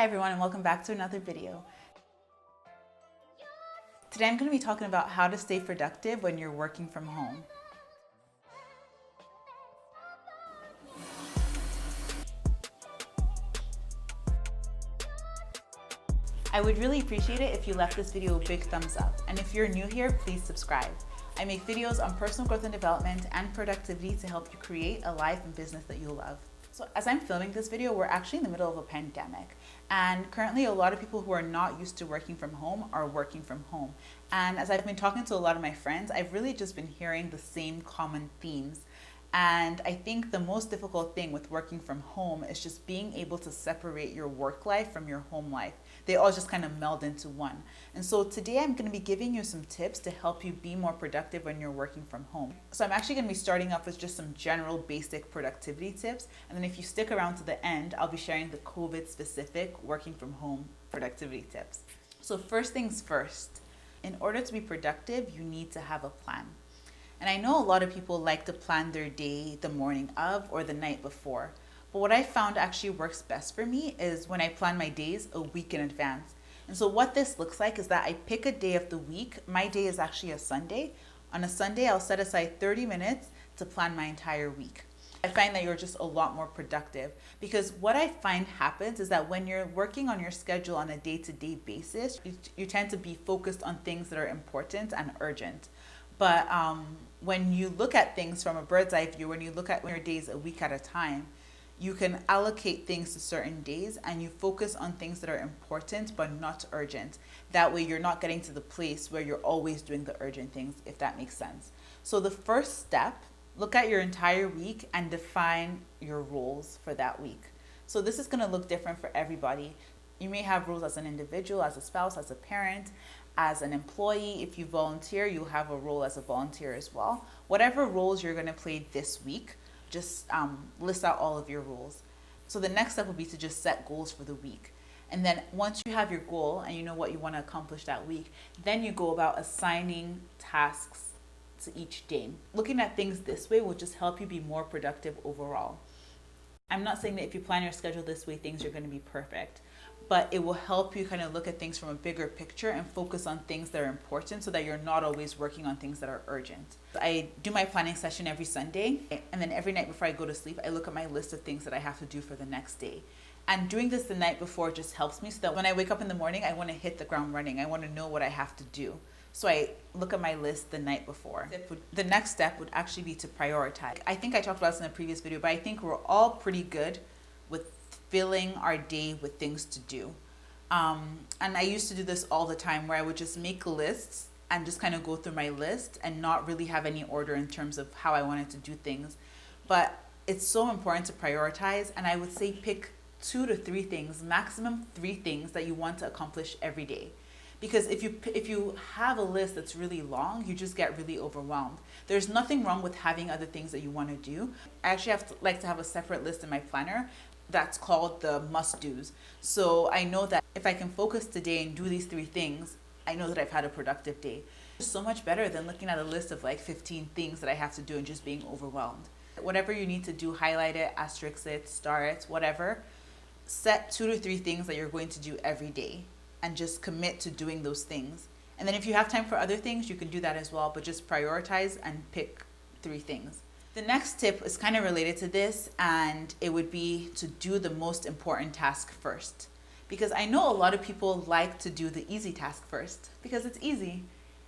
Hi everyone, and welcome back to another video. Today I'm going to be talking about how to stay productive when you're working from home. I would really appreciate it if you left this video a big thumbs up, and if you're new here, please subscribe. I make videos on personal growth and development and productivity to help you create a life and business that you love. So as I'm filming this video, we're actually in the middle of a pandemic, and currently a lot of people who are not used to working from home are working from home. And as I've been talking to a lot of my friends, I've really just been hearing the same common themes. And I think the most difficult thing with working from home is just being able to separate your work life from your home life. They all just kind of meld into one. And so today I'm going to be giving you some tips to help you be more productive when you're working from home. So I'm actually going to be starting off with just some general basic productivity tips. And then if you stick around to the end, I'll be sharing the COVID specific working from home productivity tips. So first things first, in order to be productive, you need to have a plan. And I know a lot of people like to plan their day the morning of or the night before. But what I found actually works best for me is when I plan my days a week in advance. And so what this looks like is that I pick a day of the week. My day is actually a Sunday. On a Sunday, I'll set aside 30 minutes to plan my entire week. I find that you're just a lot more productive, because what I find happens is that when you're working on your schedule on a day-to-day basis, you tend to be focused on things that are important and urgent. But when you look at things from a bird's eye view, when you look at your days a week at a time, you can allocate things to certain days and you focus on things that are important but not urgent. That way you're not getting to the place where you're always doing the urgent things, if that makes sense. So the first step, look at your entire week and define your roles for that week. So this is going to look different for everybody. You may have roles as an individual, as a spouse, as a parent, as an employee. If you volunteer, you'll have a role as a volunteer as well. Whatever roles you're going to play this week, just list out all of your roles. So the next step will be to just set goals for the week. And then once you have your goal and you know what you want to accomplish that week, then you go about assigning tasks to each day. Looking at things this way will just help you be more productive overall. I'm not saying that if you plan your schedule this way, things are going to be perfect, but it will help you kind of look at things from a bigger picture and focus on things that are important so that you're not always working on things that are urgent. I do my planning session every Sunday, and then every night before I go to sleep, I look at my list of things that I have to do for the next day. And doing this the night before just helps me so that when I wake up in the morning, I want to hit the ground running. I want to know what I have to do. So I look at my list the night before. The next step would actually be to prioritize. I think I talked about this in a previous video, but I think we're all pretty good with filling our day with things to do. And I used to do this all the time, where I would just make lists and just kind of go through my list and not really have any order in terms of how I wanted to do things. But it's so important to prioritize, and I would say pick 2 to 3 things, maximum 3 things that you want to accomplish every day. Because if you have a list that's really long, you just get really overwhelmed. There's nothing wrong with having other things that you want to do. I actually like to have a separate list in my planner that's called the must-dos. So I know that if I can focus today and do these 3 things, I know that I've had a productive day. It's so much better than looking at a list of like 15 things that I have to do and just being overwhelmed. Whatever you need to do, highlight it, asterisk it, star it, whatever. Set 2 to 3 things that you're going to do every day and just commit to doing those things. And then if you have time for other things, you can do that as well, but just prioritize and pick 3 things. The next tip is kind of related to this, and it would be to do the most important task first. Because I know a lot of people like to do the easy task first because it's easy.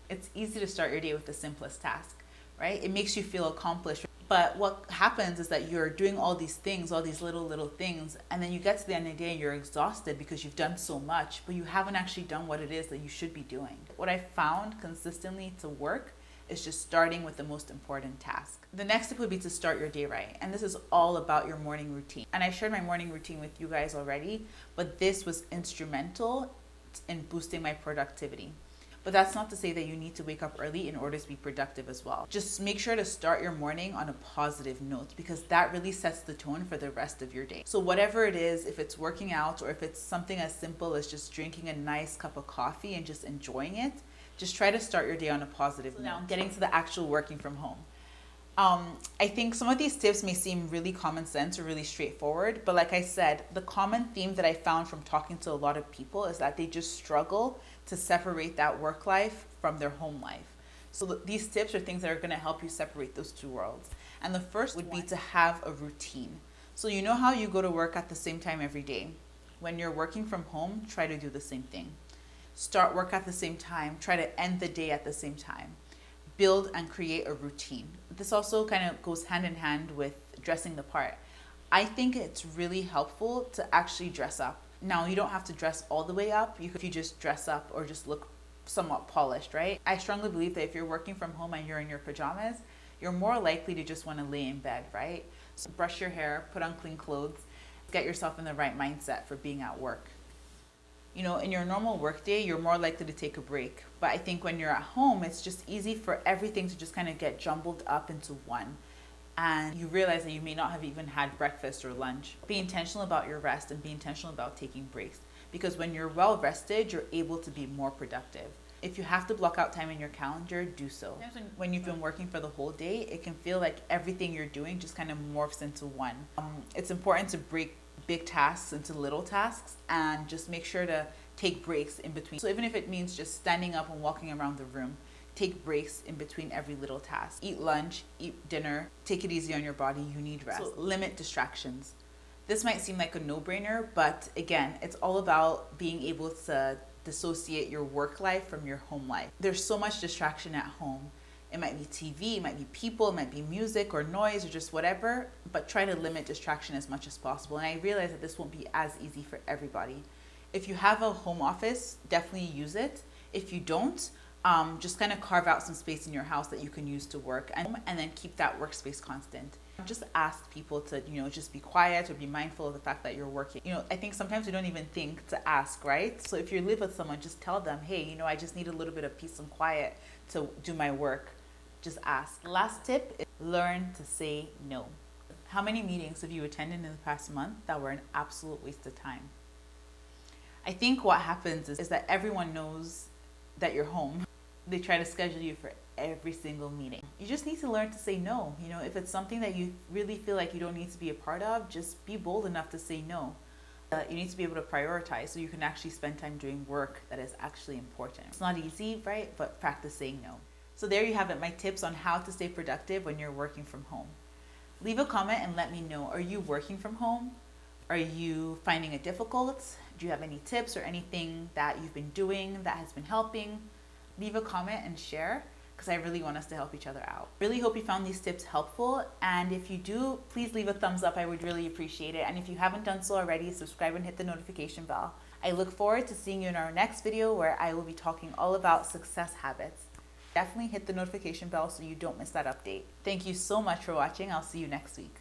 It's easy to start your day with the simplest task, right? It makes you feel accomplished. But what happens is that you're doing all these things, all these little things, and then you get to the end of the day and you're exhausted because you've done so much, but you haven't actually done what it is that you should be doing. What I found consistently to work is just starting with the most important task. The next step would be to start your day right. And this is all about your morning routine. And I shared my morning routine with you guys already, but this was instrumental in boosting my productivity. But that's not to say that you need to wake up early in order to be productive as well. Just make sure to start your morning on a positive note, because that really sets the tone for the rest of your day. So whatever it is, if it's working out or if it's something as simple as just drinking a nice cup of coffee and just enjoying it, just try to start your day on a positive note. Now, getting to the actual working from home. I think some of these tips may seem really common sense or really straightforward, but like I said, the common theme that I found from talking to a lot of people is that they just struggle to separate that work life from their home life. So these tips are things that are going to help you separate those two worlds. And the first would be to have a routine. So you know how you go to work at the same time every day. When you're working from home, try to do the same thing. Start work at the same time, try to end the day at the same time. Build and create a routine. This also kind of goes hand in hand with dressing the part. I think it's really helpful to actually dress up. Now, you don't have to dress all the way up. If you just dress up or just look somewhat polished, right? I strongly believe that if you're working from home and you're in your pajamas, you're more likely to just want to lay in bed, right? So brush your hair, put on clean clothes, get yourself in the right mindset for being at work. You know, in your normal workday, you're more likely to take a break. But I think when you're at home, it's just easy for everything to just kind of get jumbled up into one. And you realize that you may not have even had breakfast or lunch. Be intentional about your rest and be intentional about taking breaks. Because when you're well rested, you're able to be more productive. If you have to block out time in your calendar, do so. When you've been working for the whole day, it can feel like everything you're doing just kind of morphs into one. It's important to break big tasks into little tasks and just make sure to take breaks in between. So even if it means just standing up and walking around the room, take breaks in between every little task. Eat lunch, eat dinner, take it easy on your body, you need rest. So limit distractions. This might seem like a no-brainer, but again, it's all about being able to dissociate your work life from your home life. There's so much distraction at home. It might be TV, it might be people, it might be music or noise or just whatever, but try to limit distraction as much as possible. And I realize that this won't be as easy for everybody. If you have a home office, definitely use it. If you don't, just kind of carve out some space in your house that you can use to work and then keep that workspace constant. Just ask people to, just be quiet or be mindful of the fact that you're working. I think sometimes we don't even think to ask, right? So if you live with someone, just tell them, hey, I just need a little bit of peace and quiet to do my work. Just ask. Last tip is learn to say no. How many meetings have you attended in the past month that were an absolute waste of time? I think what happens is that everyone knows that you're home. They try to schedule you for every single meeting. You just need to learn to say no. If it's something that you really feel like you don't need to be a part of, just be bold enough to say no. You need to be able to prioritize so you can actually spend time doing work that is actually important. It's not easy, right? But practice saying no. So there you have it, my tips on how to stay productive when you're working from home. Leave a comment and let me know. Are you working from home? Are you finding it difficult? Do you have any tips or anything that you've been doing that has been helping? Leave a comment and share, because I really want us to help each other out. Really hope you found these tips helpful, and if you do, please leave a thumbs up. I would really appreciate it. And if you haven't done so already, subscribe and hit the notification bell. I look forward to seeing you in our next video where I will be talking all about success habits. Definitely hit the notification bell so you don't miss that update. Thank you so much for watching. I'll see you next week.